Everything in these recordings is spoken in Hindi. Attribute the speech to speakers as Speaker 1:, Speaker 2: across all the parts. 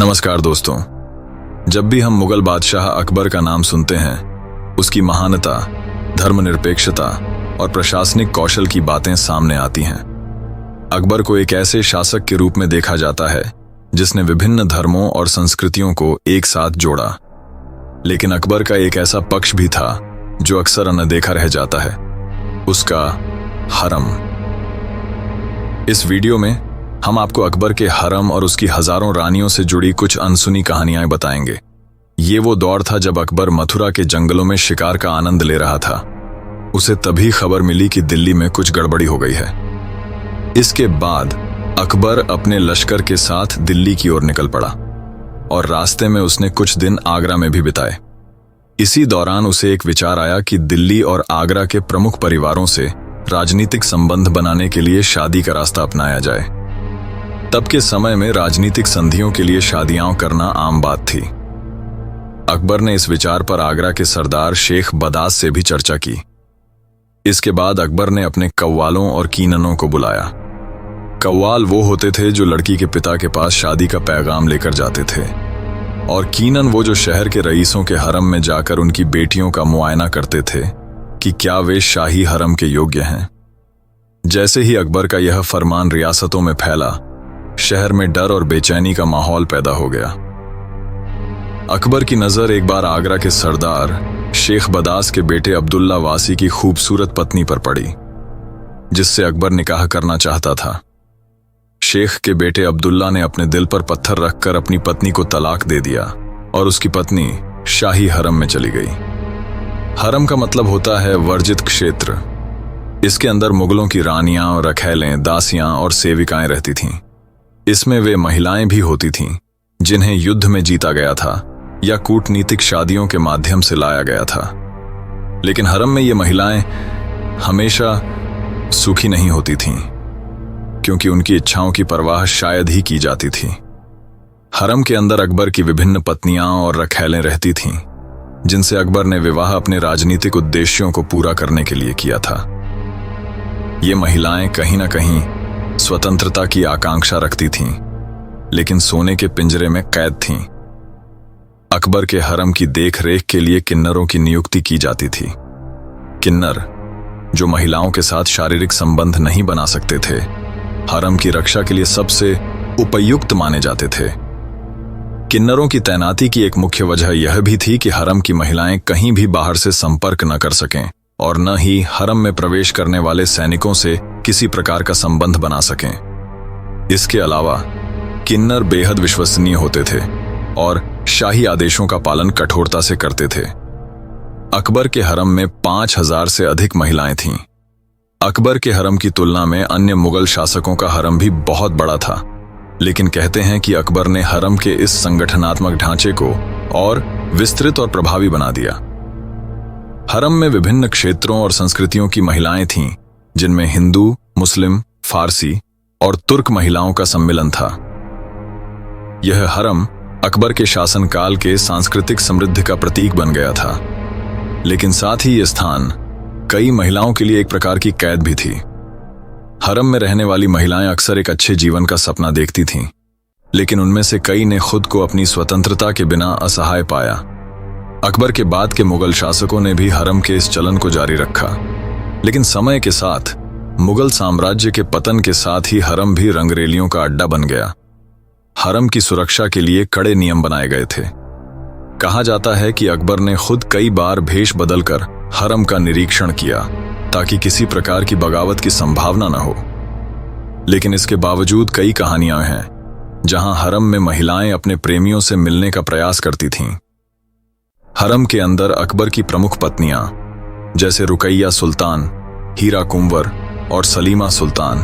Speaker 1: नमस्कार दोस्तों। जब भी हम मुगल बादशाह अकबर का नाम सुनते हैं, उसकी महानता, धर्मनिरपेक्षता और प्रशासनिक कौशल की बातें सामने आती हैं। अकबर को एक ऐसे शासक के रूप में देखा जाता है जिसने विभिन्न धर्मों और संस्कृतियों को एक साथ जोड़ा। लेकिन अकबर का एक ऐसा पक्ष भी था जो अक्सर अनदेखा रह जाता है, उसका हरम। इस वीडियो में हम आपको अकबर के हरम और उसकी हजारों रानियों से जुड़ी कुछ अनसुनी कहानियां बताएंगे। ये वो दौर था जब अकबर मथुरा के जंगलों में शिकार का आनंद ले रहा था। उसे तभी खबर मिली कि दिल्ली में कुछ गड़बड़ी हो गई है। इसके बाद अकबर अपने लश्कर के साथ दिल्ली की ओर निकल पड़ा और रास्ते में उसने कुछ दिन आगरा में भी बिताए। इसी दौरान उसे एक विचार आया कि दिल्ली और आगरा के प्रमुख परिवारों से राजनीतिक संबंध बनाने के लिए शादी का रास्ता अपनाया जाए। तब के समय में राजनीतिक संधियों के लिए शादियां करना आम बात थी। अकबर ने इस विचार पर आगरा के सरदार शेख बदास से भी चर्चा की। इसके बाद अकबर ने अपने कव्वालों और कीननों को बुलाया। कव्वाल वो होते थे जो लड़की के पिता के पास शादी का पैगाम लेकर जाते थे, और कीनन वो जो शहर के रईसों के हरम में जाकर उनकी बेटियों का मुआयना करते थे कि क्या वे शाही हरम के योग्य हैं। जैसे ही अकबर का यह फरमान रियासतों में फैला, शहर में डर और बेचैनी का माहौल पैदा हो गया। अकबर की नजर एक बार आगरा के सरदार शेख बदास के बेटे अब्दुल्ला वासी की खूबसूरत पत्नी पर पड़ी, जिससे अकबर निकाह करना चाहता था। शेख के बेटे अब्दुल्ला ने अपने दिल पर पत्थर रखकर अपनी पत्नी को तलाक दे दिया और उसकी पत्नी शाही हरम में चली गई। हरम का मतलब होता है वर्जित क्षेत्र। इसके अंदर मुगलों की रानियां, रखैलें, दासियां और सेविकाएं रहती थीं। इसमें वे महिलाएं भी होती थीं जिन्हें युद्ध में जीता गया था या कूटनीतिक शादियों के माध्यम से लाया गया था। लेकिन हरम में ये महिलाएं हमेशा सुखी नहीं होती थीं, क्योंकि उनकी इच्छाओं की परवाह शायद ही की जाती थी। हरम के अंदर अकबर की विभिन्न पत्नियां और रखैलें रहती थीं, जिनसे अकबर ने विवाह अपने राजनीतिक उद्देश्यों को पूरा करने के लिए किया था। ये महिलाएं कहीं ना कहीं स्वतंत्रता की आकांक्षा रखती थीं, लेकिन सोने के पिंजरे में कैद थीं। अकबर के हरम की देखरेख के लिए किन्नरों की नियुक्ति की जाती थी। किन्नर, जो महिलाओं के साथ शारीरिक संबंध नहीं बना सकते थे, हरम की रक्षा के लिए सबसे उपयुक्त माने जाते थे। किन्नरों की तैनाती की एक मुख्य वजह यह भी थी कि हरम की महिलाएं कहीं भी बाहर से संपर्क न कर सकें और न ही हरम में प्रवेश करने वाले सैनिकों से किसी प्रकार का संबंध बना सकें। इसके अलावा किन्नर बेहद विश्वसनीय होते थे और शाही आदेशों का पालन कठोरता से करते थे। अकबर के हरम में 5000 से अधिक महिलाएं थीं। अकबर के हरम की तुलना में अन्य मुगल शासकों का हरम भी बहुत बड़ा था, लेकिन कहते हैं कि अकबर ने हरम के इस संगठनात्मक ढांचे को और विस्तृत और प्रभावी बना दिया। हरम में विभिन्न क्षेत्रों और संस्कृतियों की महिलाएं थीं, जिनमें हिंदू, मुस्लिम, फारसी और तुर्क महिलाओं का सम्मिलन था। यह हरम अकबर के शासनकाल के सांस्कृतिक समृद्धि का प्रतीक बन गया था, लेकिन साथ ही यह स्थान कई महिलाओं के लिए एक प्रकार की कैद भी थी। हरम में रहने वाली महिलाएं अक्सर एक अच्छे जीवन का सपना देखती थीं, लेकिन उनमें से कई ने खुद को अपनी स्वतंत्रता के बिना असहाय पाया। अकबर के बाद के मुगल शासकों ने भी हरम के इस चलन को जारी रखा, लेकिन समय के साथ मुगल साम्राज्य के पतन के साथ ही हरम भी रंगरेलियों का अड्डा बन गया। हरम की सुरक्षा के लिए कड़े नियम बनाए गए थे। कहा जाता है कि अकबर ने खुद कई बार भेष बदलकर हरम का निरीक्षण किया ताकि किसी प्रकार की बगावत की संभावना न हो। लेकिन इसके बावजूद कई कहानियां हैं जहां हरम में महिलाएं अपने प्रेमियों से मिलने का प्रयास करती थीं। हरम के अंदर अकबर की प्रमुख पत्नियां जैसे रुकैया सुल्तान, हीरा कुंवर और सलीमा सुल्तान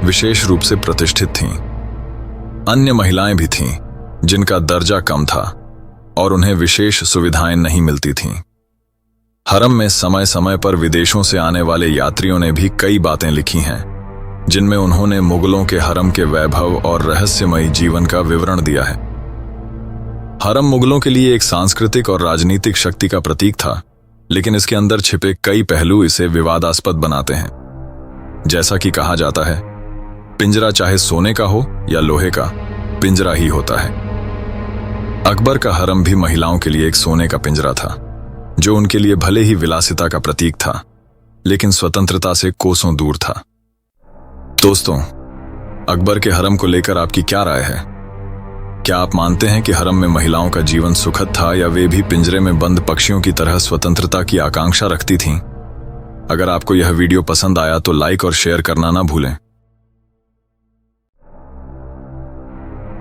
Speaker 1: विशेष रूप से प्रतिष्ठित थीं। अन्य महिलाएं भी थीं जिनका दर्जा कम था और उन्हें विशेष सुविधाएं नहीं मिलती थीं। हरम में समय समय पर विदेशों से आने वाले यात्रियों ने भी कई बातें लिखी हैं, जिनमें उन्होंने मुगलों के हरम के वैभव और रहस्यमयी जीवन का विवरण दिया है। हरम मुगलों के लिए एक सांस्कृतिक और राजनीतिक शक्ति का प्रतीक था, लेकिन इसके अंदर छिपे कई पहलू इसे विवादास्पद बनाते हैं। जैसा कि कहा जाता है, पिंजरा चाहे सोने का हो या लोहे का, पिंजरा ही होता है। अकबर का हरम भी महिलाओं के लिए एक सोने का पिंजरा था, जो उनके लिए भले ही विलासिता का प्रतीक था, लेकिन स्वतंत्रता से कोसों दूर था। दोस्तों, अकबर के हरम को लेकर आपकी क्या राय है? क्या आप मानते हैं कि हरम में महिलाओं का जीवन सुखद था, या वे भी पिंजरे में बंद पक्षियों की तरह स्वतंत्रता की आकांक्षा रखती थीं? अगर आपको यह वीडियो पसंद आया तो लाइक और शेयर करना ना भूलें।